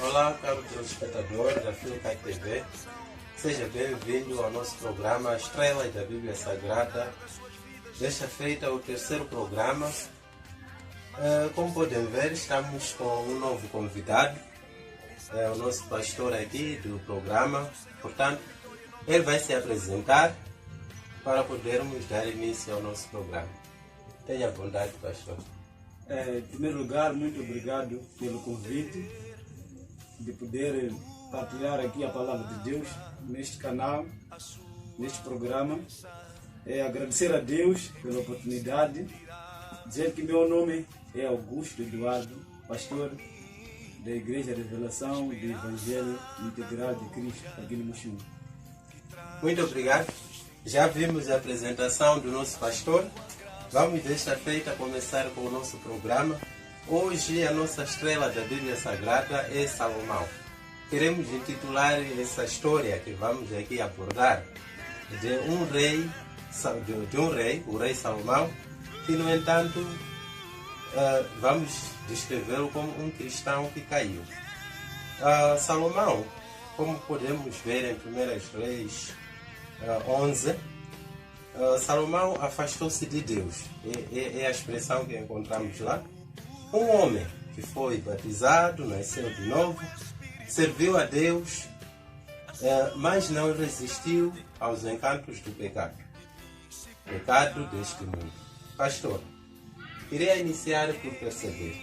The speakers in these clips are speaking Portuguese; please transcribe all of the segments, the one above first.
Olá, caro telespectador da Filcai TV. Seja bem-vindo ao nosso programa Estrelas da Bíblia Sagrada. Desta feita, o terceiro programa. Como podem ver, estamos com um novo convidado. É o nosso pastor aqui do programa. Portanto, ele vai se apresentar para podermos dar início ao nosso programa. Tenha vontade, pastor. Em primeiro lugar, muito obrigado pelo convite de poder partilhar aqui a palavra de Deus neste canal, neste programa. Agradecer a Deus pela oportunidade, dizer que meu nome é Augusto Eduardo, pastor da Igreja Revelação do Evangelho Integral de Cristo aqui no Muxum. Muito obrigado. Já vimos a apresentação do nosso pastor. Vamos desta feita começar com o nosso programa. Hoje a nossa estrela da Bíblia Sagrada é Salomão. Queremos intitular essa história que vamos aqui abordar de um rei, o rei Salomão, que no entanto vamos descrevê-lo como um cristão que caiu. Salomão, como podemos ver em 1 Reis 11, Salomão afastou-se de Deus. É a expressão que encontramos lá. Um homem que foi batizado, nasceu de novo, serviu a Deus, mas não resistiu aos encantos do pecado. Pecado deste mundo. Pastor, queria iniciar por perceber.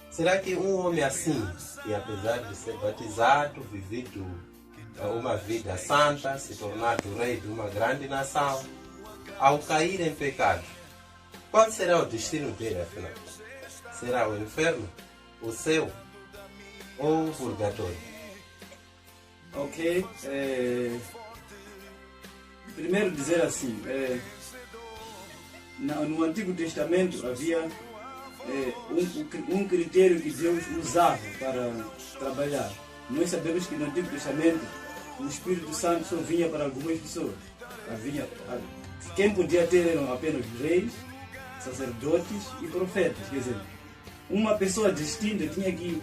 Será que um homem assim, que apesar de ser batizado, vivido uma vida santa, se tornado rei de uma grande nação, ao cair em pecado, qual será o destino dele, afinal? Será o inferno, o céu ou o purgatório? Ok. Primeiro dizer assim, no Antigo Testamento havia um critério que Deus usava para trabalhar. Nós sabemos que no Antigo Testamento o Espírito Santo só vinha para algumas pessoas. Quem podia ter eram apenas reis, sacerdotes e profetas. Quer dizer, uma pessoa distinta tinha que...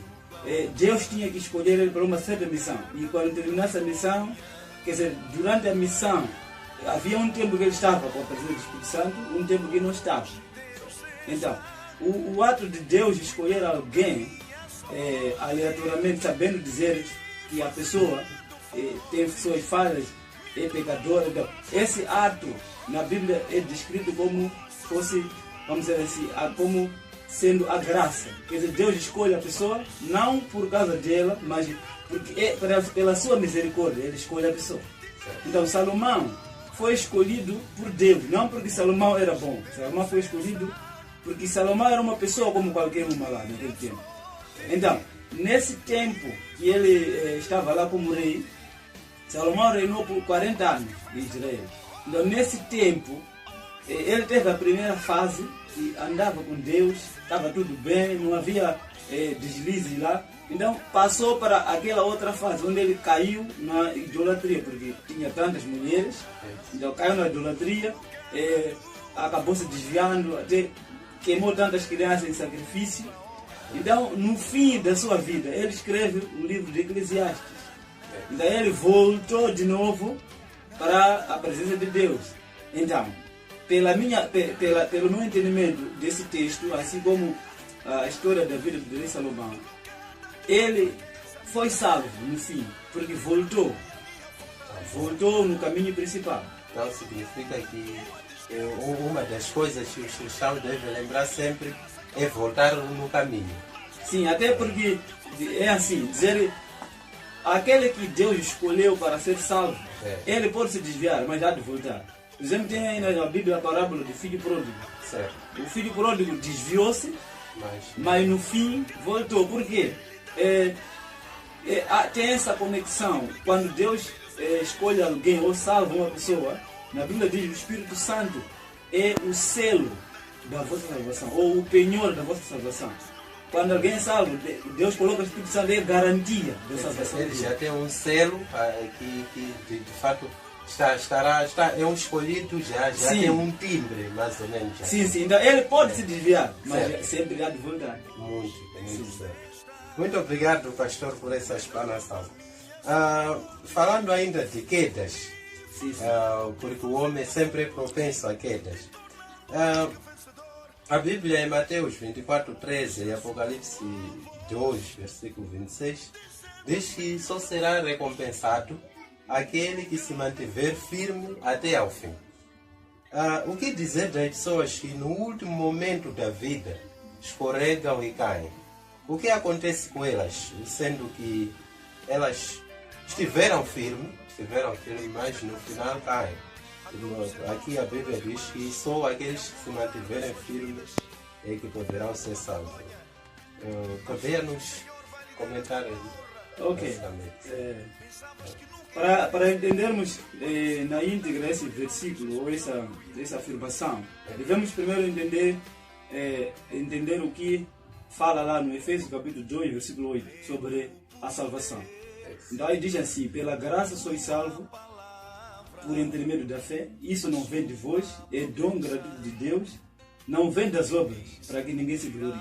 Deus tinha que escolher ele para uma certa missão. E quando terminasse a missão, quer dizer, durante a missão, havia um tempo que ele estava com a presença do Espírito Santo, um tempo que não estava. Então, o ato de Deus escolher alguém, aleatoriamente, sabendo dizer que a pessoa tem suas falhas, é pecadora, então, esse ato na Bíblia é descrito como fosse, vamos dizer assim, como sendo a graça. Quer dizer, Deus escolhe a pessoa não por causa dela, mas porque pela sua misericórdia, Ele escolhe a pessoa. Então, Salomão foi escolhido por Deus, não porque Salomão era bom. Salomão foi escolhido porque Salomão era uma pessoa como qualquer uma lá naquele tempo. Então, nesse tempo que ele estava lá como rei, Salomão reinou por 40 anos em Israel. Então, nesse tempo, ele teve a primeira fase, que andava com Deus, estava tudo bem, não havia deslizes lá. Então, passou para aquela outra fase, onde ele caiu na idolatria, porque tinha tantas mulheres. Então, caiu na idolatria, acabou se desviando, até queimou tantas crianças em sacrifício. Então, no fim da sua vida, ele escreve o livro de Eclesiastes. Então, ele voltou de novo para a presença de Deus. Então, pelo meu entendimento desse texto, assim como a história da vida de Salomão, ele foi salvo no fim, porque voltou no caminho principal. Então significa que uma das coisas que os cristãos devem lembrar sempre é voltar no caminho. Sim, até porque é assim, dizer, aquele que Deus escolheu para ser salvo, ele pode se desviar, mas há de voltar. Por exemplo, tem aí na Bíblia a parábola do filho pródigo. Certo. O filho pródigo desviou-se, mas no fim voltou. Por quê? Tem essa conexão. Quando Deus escolhe alguém ou salva uma pessoa, na Bíblia diz que o Espírito Santo é o selo da vossa salvação, ou o penhor da vossa salvação. Quando alguém é salvo, Deus coloca o Espírito Santo, é garantia da salvação. Ele já tem um selo que de fato é um escolhido, já tem um timbre, mais ou menos. Sim. Então ele pode se desviar, mas sempre há de voltar. Muito certo. Muito obrigado, pastor, por essa explanação. Falando ainda de quedas, Sim, sim. porque o homem sempre é propenso a quedas. A Bíblia em Mateus 24:13 e Apocalipse 2, versículo 26, diz que só será recompensado aquele que se mantiver firme até ao fim. O que dizer das pessoas que no último momento da vida escorregam e caem? O que acontece com elas, sendo que elas estiveram firmes, mas no final caem? Aqui a Bíblia diz que só aqueles que se mantiverem firmes é que poderão ser salvos. Poderia-nos comentar aí? Ok. Para entendermos na íntegra esse versículo ou essa afirmação, devemos primeiro entender o que fala lá no Efésios capítulo 2, versículo 8, sobre a salvação. Então aí diz assim: pela graça sois salvos por intermédio da fé, isso não vem de vós, é dom gratuito de Deus, não vem das obras, para que ninguém se glorie.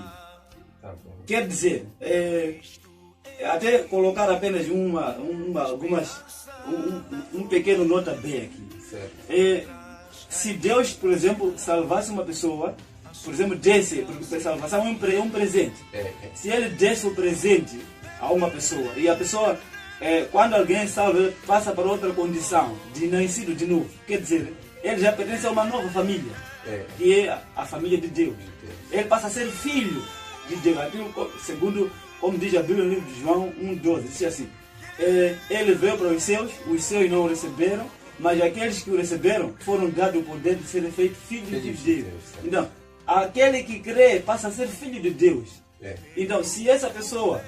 Quer dizer, até colocar apenas um pequeno nota B aqui. Se Deus, por exemplo, salvasse uma pessoa, por exemplo, desse, porque a salvação é um presente. Se ele desse o presente a uma pessoa, e a pessoa, quando alguém salva, ele passa para outra condição, de nascido de novo. Quer dizer, ele já pertence a uma nova família, que é a família de Deus. Ele passa a ser filho de Deus. Segundo, como diz a Bíblia no livro de João 1,12, diz assim: ele veio para os seus não o receberam, mas aqueles que o receberam foram dados o poder de serem feitos filhos de Deus. Então, aquele que crê passa a ser filho de Deus. Então, se essa pessoa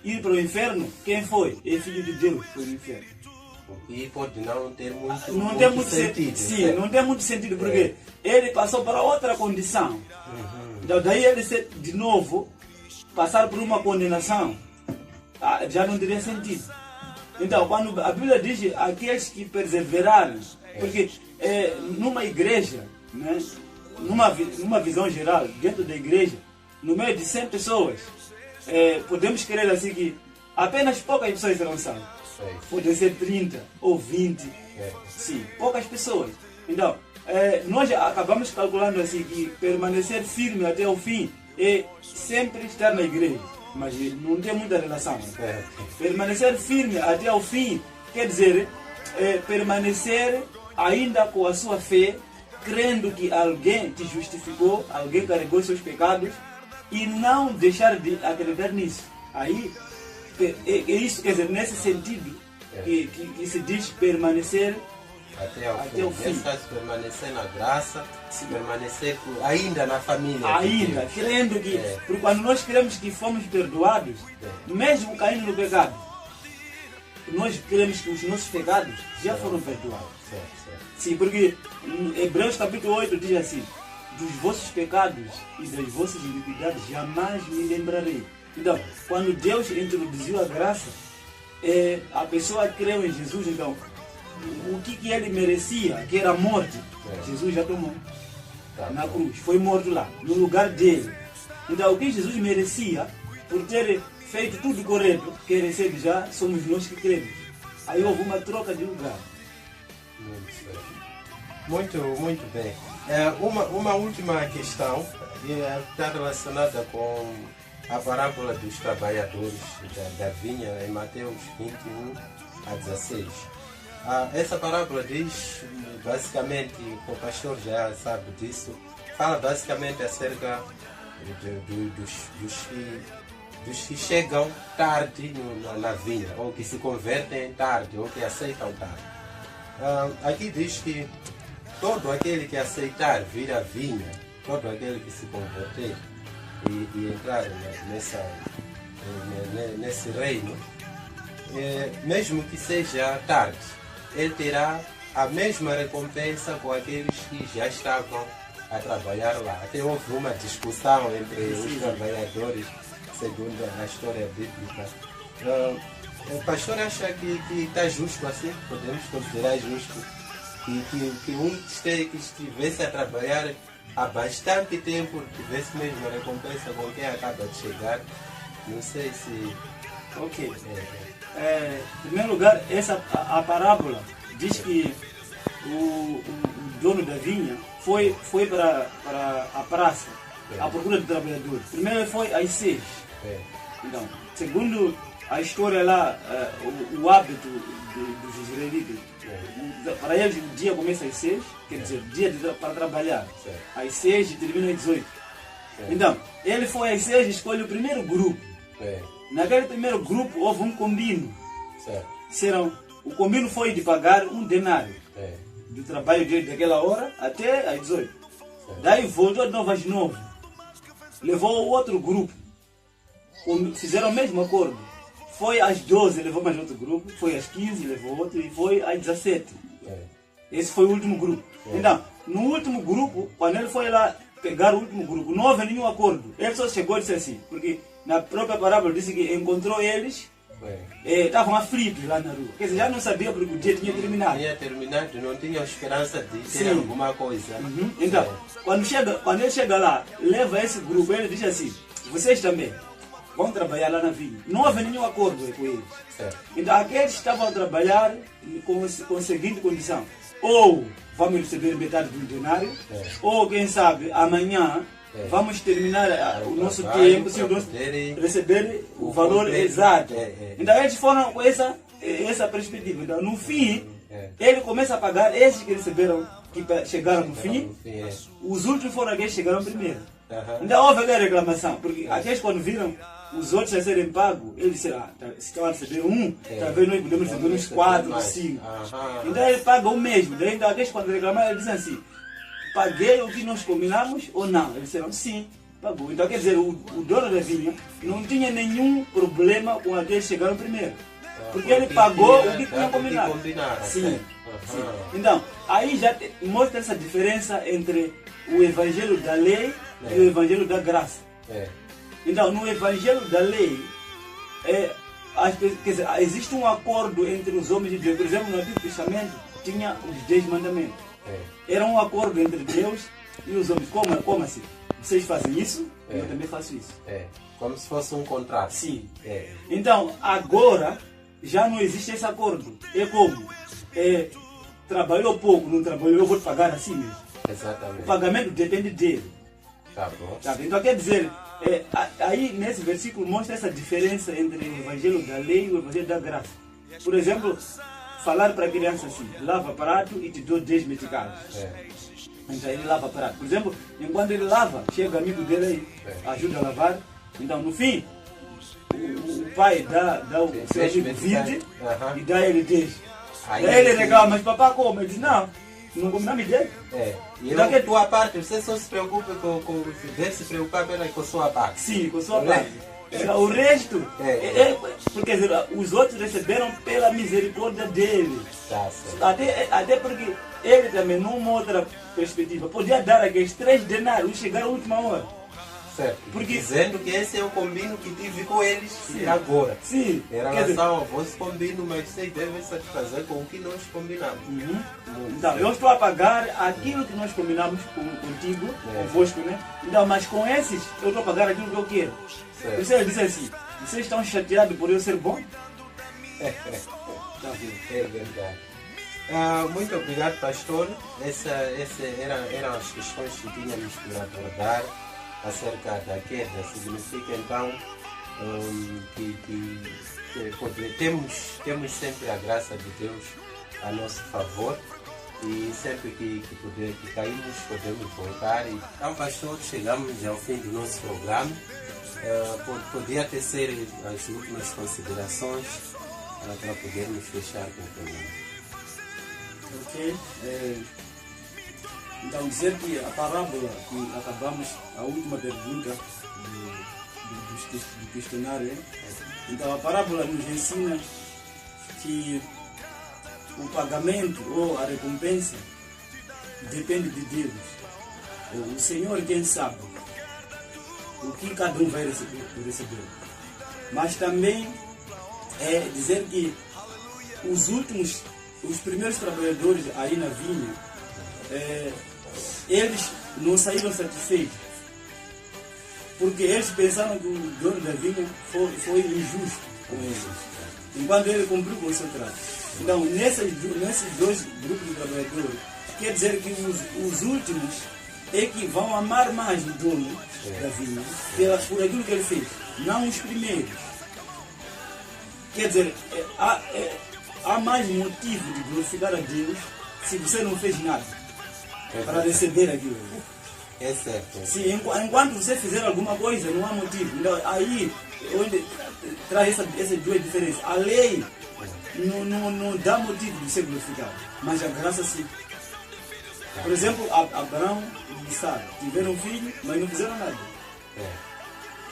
ir para o inferno, quem foi? É filho de Deus, foi no inferno. E pode não ter muito, sentido. Sim, não tem muito sentido, porque ele passou para outra condição. Então, daí ele de novo passar por uma condenação, já não teria sentido. Então, quando a Bíblia diz aqueles que perseverarem, porque numa igreja, né, numa visão geral, dentro da igreja, no meio de 100 pessoas, podemos crer assim que apenas poucas pessoas serão salvas. Podem ser 30 ou 20, sim, poucas pessoas. Então, nós acabamos calculando assim que permanecer firme até o fim é sempre estar na igreja, mas não tem muita relação. Permanecer firme até o fim quer dizer permanecer ainda com a sua fé, crendo que alguém te justificou, alguém carregou seus pecados, e não deixar de acreditar nisso. Aí, é isso, quer dizer, nesse sentido que se diz permanecer até o fim. Permanecer na graça, permanecer ainda na família. Ainda, crendo que, porque quando nós cremos que fomos perdoados, mesmo caindo no pecado, nós cremos que os nossos pecados já foram perdoados. Sim, porque Hebreus capítulo 8 diz assim: dos vossos pecados e das vossas iniquidades jamais me lembrarei. Então, quando Deus introduziu a graça, a pessoa creu em Jesus, então, o que ele merecia, que era a morte, Jesus já tomou na cruz, foi morto lá, no lugar dele. Então, o que Jesus merecia, por ter feito tudo correto, que recebe já, somos nós que cremos. Aí houve uma troca de lugar. Muito bem. Uma última questão está relacionada com a parábola dos trabalhadores da vinha em Mateus 21 a 16. Essa parábola diz, basicamente, o pastor já sabe disso, fala basicamente acerca dos que chegam tarde na vinha, ou que se convertem tarde, ou que aceitam tarde. Aqui diz que todo aquele que aceitar vir à vinha, todo aquele que se converter e entrar nesse reino, mesmo que seja tarde, ele terá a mesma recompensa com aqueles que já estavam a trabalhar lá. Até houve uma discussão entre os trabalhadores, segundo a história bíblica. O pastor acha que está justo assim? Podemos considerar justo que um que estivesse a trabalhar há bastante tempo tivesse mesmo a recompensa com quem acaba de chegar Não sei se... Ok. Em primeiro lugar, a parábola diz que o dono da vinha foi para a praça à procura de trabalhadores. Primeiro ele foi às 6. Então, segundo a história lá, o hábito dos israelitas, para eles o dia começa às 6, quer dizer, dia para trabalhar, às 6 e termina às 18. Então, ele foi às 6 e escolhe o primeiro grupo. Naquele primeiro grupo houve um combino. O combino foi de pagar um denário do trabalho dele daquela hora até às 18. Daí voltou de novo às 9. Levou o outro grupo. Fizeram o mesmo acordo. Foi às 12, levou mais outro grupo. Foi às 15, levou outro. E foi às 17. Esse foi o último grupo. Então, no último grupo, quando ele foi lá pegar o último grupo, não houve nenhum acordo. Ele só chegou e disse assim, porque na própria parábola disse que encontrou eles, estavam aflitos lá na rua. Quer dizer, já não sabia porque o dia tinha terminado. Não tinha esperança de ter alguma coisa. Então, quando ele chega lá, leva esse grupo, ele diz assim, vocês também vão trabalhar lá na vinha. Não houve nenhum acordo com eles. Então, aqueles estavam a trabalhar com a seguinte condição. Ou vamos receber metade do denário, ou quem sabe, amanhã vamos terminar o nosso tempo, receber o valor exato. Então eles foram com essa perspectiva. Então, no fim, ele começa a pagar esses que receberam, que chegaram no fim, os últimos foram aqueles que chegaram primeiro. Então houve aquela reclamação, porque aqueles quando viram os outros a serem pagos, eles disseram, se estão a receber talvez nós podemos receber uns 4, 5. Então ele paga o mesmo. Daí, então aqueles quando reclamaram, eles dizem assim, paguei o que nós combinamos ou não? Eles disseram sim, pagou. Então quer dizer, o dono da vinha não tinha nenhum problema com aqueles que chegaram primeiro. Porque ele pagou o que tinha combinado. Sim. Então, aí já mostra essa diferença entre o evangelho da lei e o evangelho da graça. Então, no evangelho da lei, quer dizer, existe um acordo entre os homens de Deus. Por exemplo, no Antigo Testamento tinha os 10 mandamentos. Era um acordo entre Deus e os homens. Como assim? Vocês fazem isso, eu também faço isso. Como se fosse um contrato. Sim. Então, agora, já não existe esse acordo. É como? Trabalhou pouco, não trabalhou, eu vou te pagar assim mesmo. Exatamente. O pagamento depende dele. Tá bom. Então, quer dizer, aí nesse versículo mostra essa diferença entre o evangelho da lei e o evangelho da graça. Por exemplo, falar para a criança assim, lava prato e te dou 10 meticais. Então ele lava prato. Por exemplo, enquanto ele lava, chega amigo dele aí, ajuda a lavar. Então no fim, o pai dá o seu amigo 20 e dá ele 10. Daí ele reclama, mas papai como? Ele diz, não combinamos dele. Então que tua parte, você só se preocupa deve se preocupar com a sua parte. Sim, com a sua parte. O resto, porque os outros receberam pela misericórdia dele. Até porque ele também, numa outra perspectiva, podia dar aqueles 3 denários e chegar à última hora. Certo. Porque, dizendo que esse é o combino que tive com eles agora. Sim. Em relação ao vosso combino, mas vocês devem satisfazer com o que nós combinamos. Então, eu estou a pagar aquilo que nós combinamos contigo, convosco, né? Então, mas com esses, eu estou a pagar aquilo que eu quero. Você diz assim, vocês estão chateados por eu ser bom? É verdade. Muito obrigado, pastor. Essas eram as questões que tínhamos para abordar acerca da queda. Significa então que temos sempre a graça de Deus a nosso favor e sempre que caímos podemos voltar. Então, pastor, chegamos ao fim do nosso programa. Poderia tecer as últimas considerações para podermos fechar com o programa. Ok. Então, dizer que a parábola que acabamos, a última pergunta do questionário, então a parábola nos ensina que o pagamento ou a recompensa depende de Deus. O Senhor quem sabe o que cada um vai receber. Mas também é dizer que os primeiros trabalhadores aí na vinha, eles não saíram satisfeitos, Porque eles pensaram que o dono da vinha foi injusto com eles, enquanto ele cumpriu com o seu trato. Então, nesses dois grupos de trabalhadores, quer dizer que os últimos é que vão amar mais o dono da vinha por aquilo que ele fez, não os primeiros. Quer dizer, há mais motivo de glorificar a Deus se você não fez nada para receber aquilo. É certo. Sim, enquanto você fizer alguma coisa, não há motivo. Então, aí onde traz essas duas diferenças. A lei não dá motivo de ser glorificado, mas a graça sim. Por exemplo, Abraão e Sara tiveram um filho, mas não fizeram nada.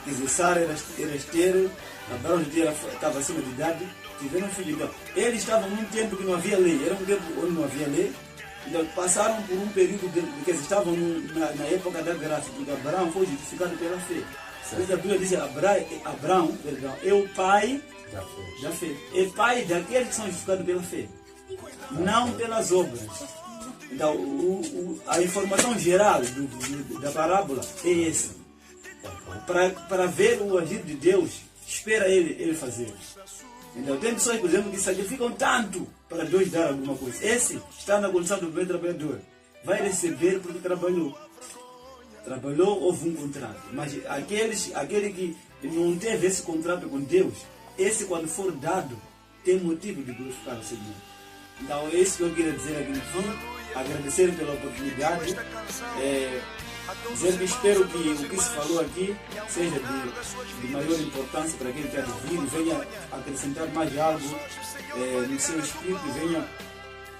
Quer dizer, Sara era estéril, Abraão já estava acima de idade, tiveram um filho. Então, eles estavam num tempo que não havia lei, era um tempo onde não havia lei. Então, passaram por um período que eles estavam na época da graça, porque Abraão foi justificado pela fé. Porque a Bíblia diz que Abraão é o pai da fé. É pai daqueles que são justificados pela fé, não pelas obras. Então, a informação geral da parábola é essa. Para ver o agir de Deus, espera ele fazer. Então, tem pessoas, por exemplo, que sacrificam tanto para Deus dar alguma coisa. Esse está na condição do bem trabalhador. Vai receber porque trabalhou. Trabalhou, houve um contrato. Mas aquele que não teve esse contrato com Deus, esse, quando for dado, tem motivo de glorificar o Senhor. Então, é isso que eu queria dizer aqui no fim. Agradecer pela oportunidade. Dizer que espero que o que se falou aqui seja de maior importância para aquele que há de vir, venha acrescentar mais algo no seu espírito e venha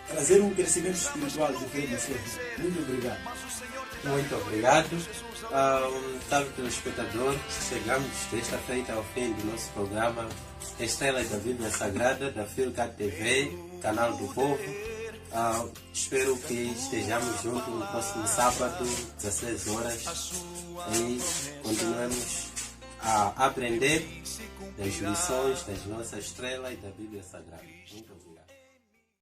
trazer um crescimento espiritual diferente na sua vida. Muito obrigado. Muito obrigado. Caro telespectador, chegamos desta feita ao fim do nosso programa Estrelas da Bíblia Sagrada, da Filcat TV, canal do povo. Espero que estejamos juntos no próximo sábado, 16 horas, e continuemos a aprender das lições das nossas estrelas da Bíblia Sagrada. Muito obrigado.